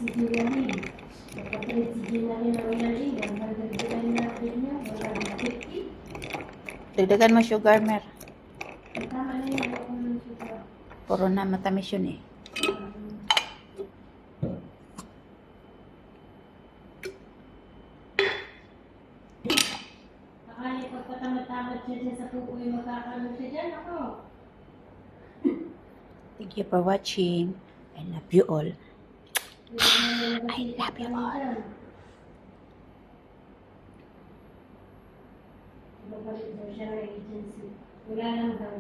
si Gilani. Kapatid si Gilani na Royalty, 100 na din niya, 150. Dagdagan mo sugar, Mer. Tama na yun, ako ng sugar. Puro na matamis yun eh. Akala pagpatamad-tamad siya dyan sa pupoy, magkakaroon siya dyan, ako. Thank you for watching. I love you all. I love you all. Babalik daw siya ng agency. Wala lang daw.